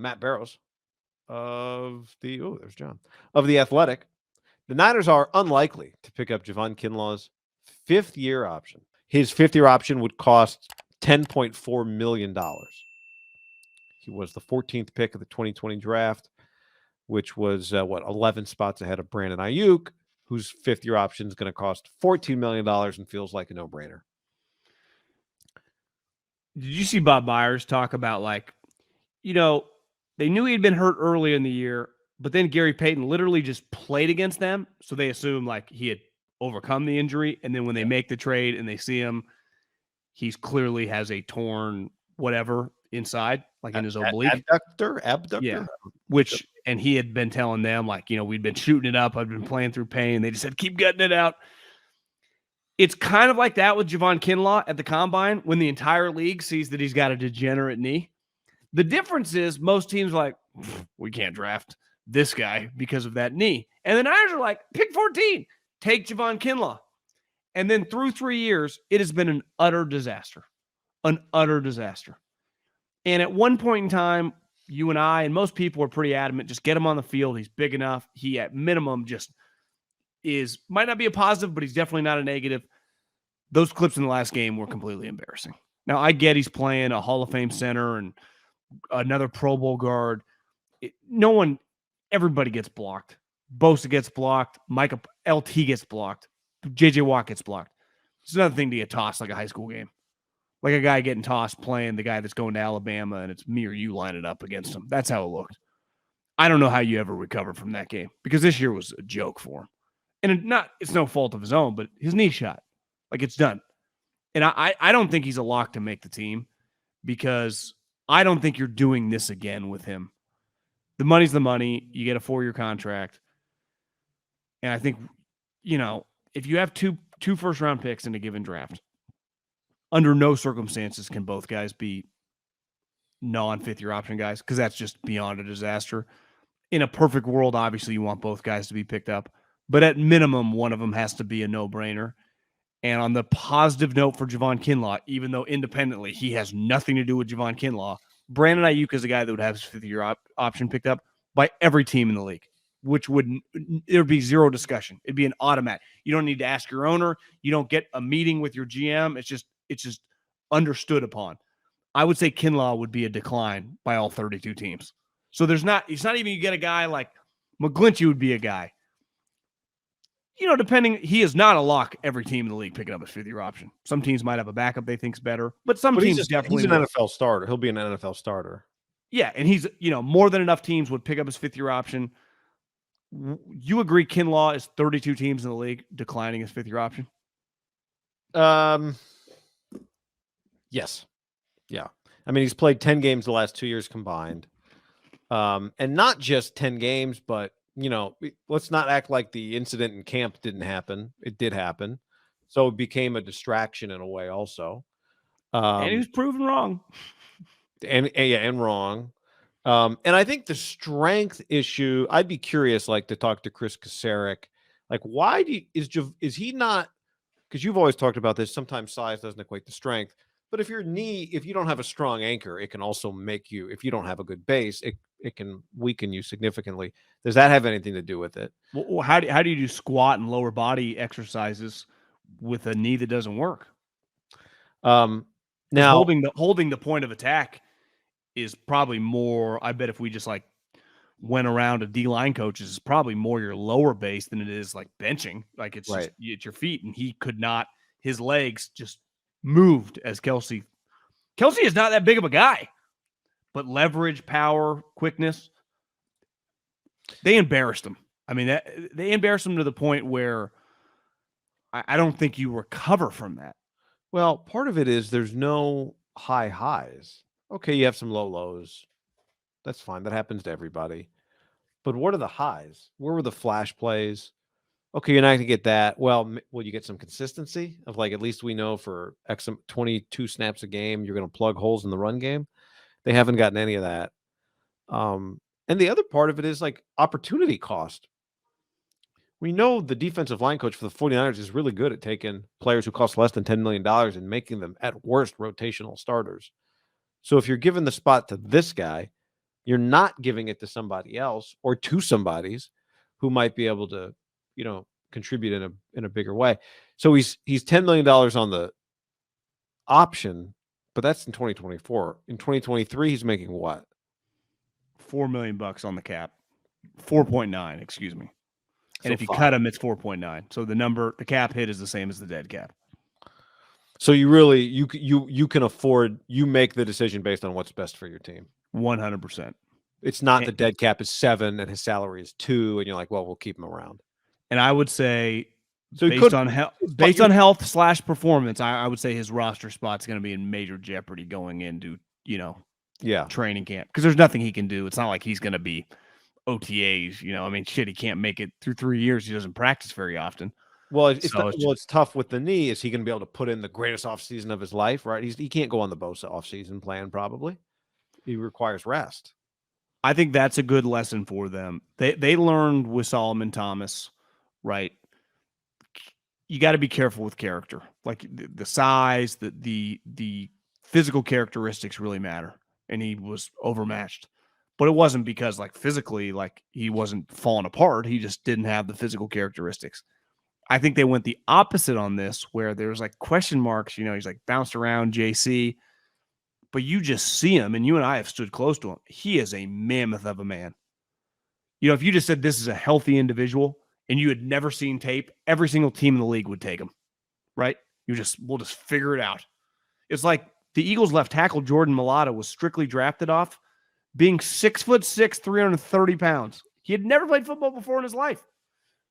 Matt Barrows there's John of the Athletic. The Niners are unlikely to pick up Javon Kinlaw's fifth-year option. His fifth-year option would cost $10.4 million. He was the 14th pick of the 2020 draft, which was, 11 spots ahead of Brandon Ayuk, whose fifth-year option is going to cost $14 million and feels like a no-brainer. Did you see Bob Myers talk about, they knew he had been hurt early in the year, but then Gary Payton literally just played against them, so they assume, he had overcome the injury, and then when they make the trade and they see him, he's clearly has a torn whatever inside, in his oblique. Abductor. Yeah, and he had been telling them, we'd been shooting it up, I've been playing through pain. They just said, keep gutting it out. It's kind of like that with Javon Kinlaw at the Combine when the entire league sees that he's got a degenerate knee. The difference is most teams are like, we can't draft this guy because of that knee. And the Niners are like, pick 14, take Javon Kinlaw. And then through 3 years, it has been an utter disaster. An utter disaster. And at one point in time, you and I and most people were pretty adamant, just get him on the field. He's big enough. He, at minimum, just might not be a positive, but he's definitely not a negative. Those clips in the last game were completely embarrassing. Now, I get he's playing a Hall of Fame center and another Pro Bowl guard. Everybody gets blocked. Bosa gets blocked. Micah LT gets blocked. JJ Watt gets blocked. It's another thing to get tossed like a high school game. Like a guy getting tossed playing the guy that's going to Alabama and it's me or you lining up against him. That's how it looked. I don't know how you ever recover from that game because this year was a joke for him. And it's no fault of his own, but his knee shot. It's done. And I don't think he's a lock to make the team because I don't think you're doing this again with him. The money's the money. You get a 4-year contract. And I think, if you have two first-round picks in a given draft, under no circumstances can both guys be non-fifth-year option guys because that's just beyond a disaster. In a perfect world, obviously, you want both guys to be picked up. But at minimum, one of them has to be a no-brainer. And on the positive note for Javon Kinlaw, even though independently he has nothing to do with Javon Kinlaw, Brandon Ayuk is a guy that would have his fifth-year option picked up by every team in the league, which there would be zero discussion. It'd be an automatic. You don't need to ask your owner. You don't get a meeting with your GM. It's just understood upon. I would say Kinlaw would be a decline by all 32 teams. So it's not even you get a guy like McGlinchey would be a guy. He is not a lock every team in the league picking up his fifth-year option. Some teams might have a backup they think's better, but teams definitely. He's an NFL starter. He'll be an NFL starter. Yeah, and he's, more than enough teams would pick up his fifth-year option. You agree Kinlaw is 32 teams in the league declining his fifth-year option? Yes. Yeah. I mean, he's played 10 games the last 2 years combined. And not just 10 games, but let's not act like the incident in camp didn't happen. It did happen. So it became a distraction in a way also. And he was proven wrong. And wrong. And I think the strength issue, I'd be curious, to talk to Chris Kasarik. Why is he not, because you've always talked about this, sometimes size doesn't equate to strength. But if you don't have a strong anchor, it can also make you, if you don't have a good base, it can weaken you significantly. Does that have anything to do with it? Well, how do you do squat and lower body exercises with a knee that doesn't work? Now holding the point of attack is probably more. I bet if we just went around to D-line coaches, it's probably more your lower base than it is benching. It's right. It's your feet, and he could not. His legs just moved as Kelsey. Kelsey is not that big of a guy, but leverage, power, quickness, they embarrassed him. I mean, they embarrassed him to the point where I don't think you recover from that. Well, part of it is there's no high highs. Okay, you have some low lows. That's fine. That happens to everybody. But what are the highs? Where were the flash plays? Okay, you're not going to get that. Well, will you get some consistency of at least we know for 22 snaps a game, you're going to plug holes in the run game? They haven't gotten any of that. And the other part of it is opportunity cost. We know the defensive line coach for the 49ers is really good at taking players who cost less than $10 million and making them, at worst, rotational starters. So if you're given the spot to this guy, You're not giving it to somebody else or to somebody's who might be able to, contribute in a bigger way. So he's $10 million on the option, but that's in 2024. In 2023, he's making what? $4 million on the cap. 4.9, excuse me. And So if you 5. cut him, it's 4.9. So the cap hit is the same as the dead cap. So you really you can afford, you make the decision based on what's best for your team. 100%. It's not the dead cap is 7 and his salary is 2, and you're like, well, we'll keep him around. And I would say, So based on health / performance, I would say his roster spot's going to be in major jeopardy going into training camp, because there's nothing he can do. It's not like he's going to be OTAs. He can't make it through 3 years. He doesn't practice very often. Well, it's tough with the knee. Is he going to be able to put in the greatest offseason of his life? Right, he can't go on the Bosa offseason plan. Probably, he requires rest. I think that's a good lesson for them. They learned with Solomon Thomas, right? You got to be careful with character, like the size, the physical characteristics really matter, and he was overmatched. But it wasn't because physically he wasn't falling apart. He just didn't have the physical characteristics. I think they went the opposite on this, where there's question marks. He's bounced around JC, but you just see him, and you and I have stood close to him. He is a mammoth of a man. If you just said this is a healthy individual and you had never seen tape, every single team in the league would take him, right? We'll just figure it out. It's like the Eagles left tackle Jordan Mailata was strictly drafted off being 6'6", 330 pounds. He had never played football before in his life.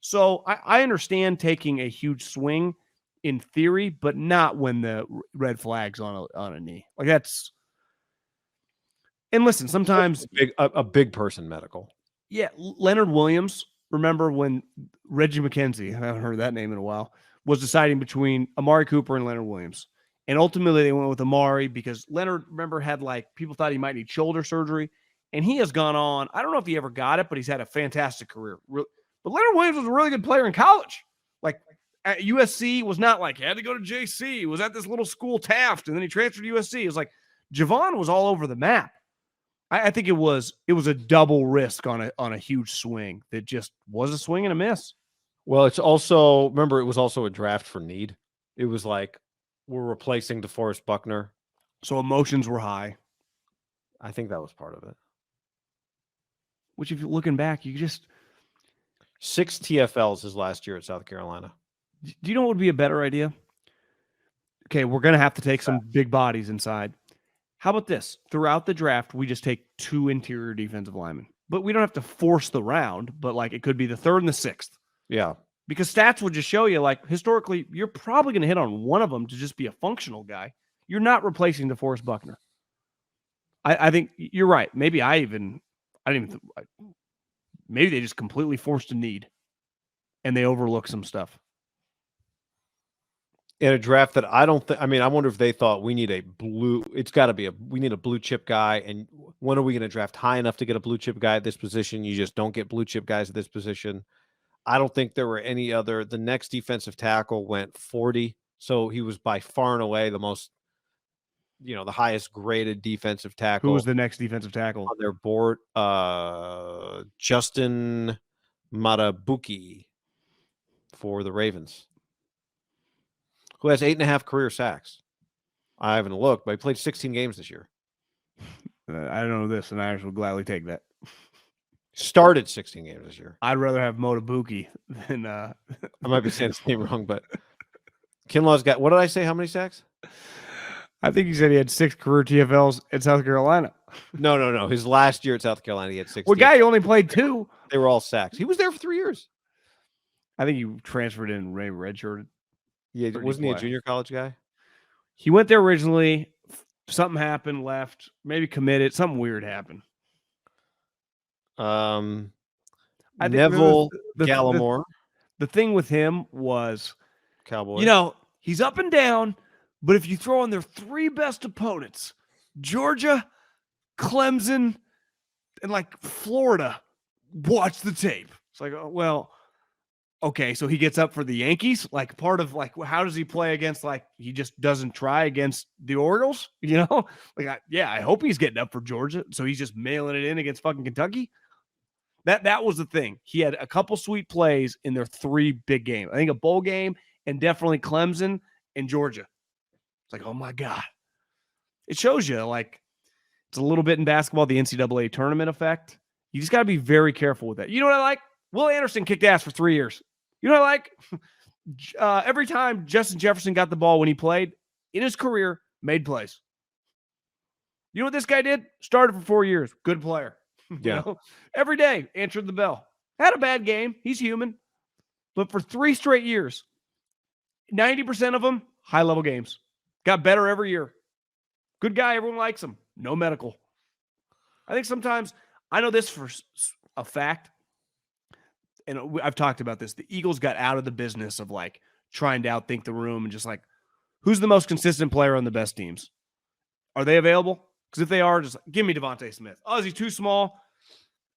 So I understand taking a huge swing in theory, but not when the red flag's on a knee. That's. And listen, sometimes a big person medical. Yeah, Leonard Williams. Remember when Reggie McKenzie, I haven't heard that name in a while, was deciding between Amari Cooper and Leonard Williams. And ultimately they went with Amari because Leonard, remember, had people thought he might need shoulder surgery. And he has gone on. I don't know if he ever got it, but he's had a fantastic career. But Leonard Williams was a really good player in college. At USC, was not he had to go to JC. He was at this little school, Taft, and then he transferred to USC. It was Javon was all over the map. I think it was a double risk on a huge swing that just was a swing and a miss. Well, it's also, remember, it was also a draft for need. It was we're replacing DeForest Buckner. So emotions were high. I think that was part of it. Which, if you're looking back, you just 6 TFLs his last year at South Carolina. Do you know what would be a better idea? Okay, we're going to have to take some big bodies inside. How about this? Throughout the draft, we just take 2 interior defensive linemen. But we don't have to force the round, but it could be the 3rd and the 6th. Yeah. Because stats would just show you, historically, you're probably going to hit on one of them to just be a functional guy. You're not replacing DeForest Buckner. I think you're right. Maybe maybe they just completely forced a need and they overlook some stuff. In a draft that I don't think, I wonder if they thought we need we need a blue chip guy. And when are we going to draft high enough to get a blue chip guy at this position? You just don't get blue chip guys at this position. I don't think there were any other. The next defensive tackle went 40. So he was by far and away the most, the highest graded defensive tackle. Who was the next defensive tackle on their board? Justin Matabuki for the Ravens, who has 8.5 career sacks. I haven't looked, but he played 16 games this year. I don't know this, and I will gladly take that. Started 16 games this year. I'd rather have Motabuki than I might be saying his name wrong, but Kinlaw's got, what did I say? How many sacks? I think he said he had 6 career TFLs at South Carolina. No. His last year at South Carolina, he had 6. Well, guy, he only played 2. They were all sacks. He was there for 3 years. I think he transferred in redshirted. Yeah, wasn't he a junior college guy? He went there originally. Something happened, left, maybe committed. Something weird happened. Neville Gallimore. The thing with him was Cowboys. He's up and down, but if you throw in their 3 best opponents, Georgia, Clemson, and Florida, watch the tape. It's Okay, so he gets up for the Yankees. Like part of like, how does he play against? Like he just doesn't try against the Orioles. You know, like I hope he's getting up for Georgia. So he's just mailing it in against fucking Kentucky. That was the thing. He had a couple sweet plays in their 3 big games. I think a bowl game and definitely Clemson and Georgia. It's like, oh my God. It shows you like it's a little bit in basketball, the NCAA tournament effect. You just got to be very careful with that. You know what I like? Will Anderson kicked ass for 3 years. You know what I like? Every time Justin Jefferson got the ball when he played in his career, made plays. You know what this guy did? Started for 4 years. Good player. Yeah. Every day, answered the bell. Had a bad game. He's human. But for 3 straight years, 90% of them, high-level games. Got better every year. Good guy. Everyone likes him. No medical. I think sometimes, I know this for a fact, and I've talked about this. The Eagles got out of the business of like trying to outthink the room and just like, who's the most consistent player on the best teams? Are they available? Because if they are, just give me Devontae Smith. Oh, is he too small?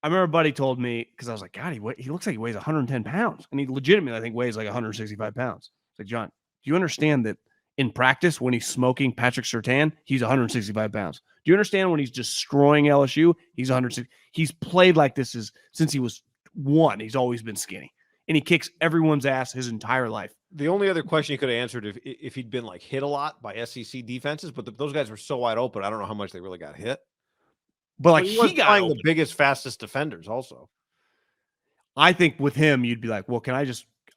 I remember a buddy told me, because I was like, God, he looks like he weighs 110 pounds. And he legitimately, I think, weighs like 165 pounds. It's like, John, do you understand that in practice, when he's smoking Patrick Surtain, he's 165 pounds? Do you understand when he's destroying LSU, he's 160? He's played like this since he was 1. He's always been skinny. And he kicks everyone's ass his entire life. The only other question he could have answered if he'd been like hit a lot by SEC defenses, but those guys were so wide open. I don't know how much they really got hit. But like he was got playing open. the biggest, fastest defenders also. I think with him, you'd be like, well,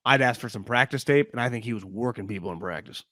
I'd ask for some practice tape. And I think he was working people in practice.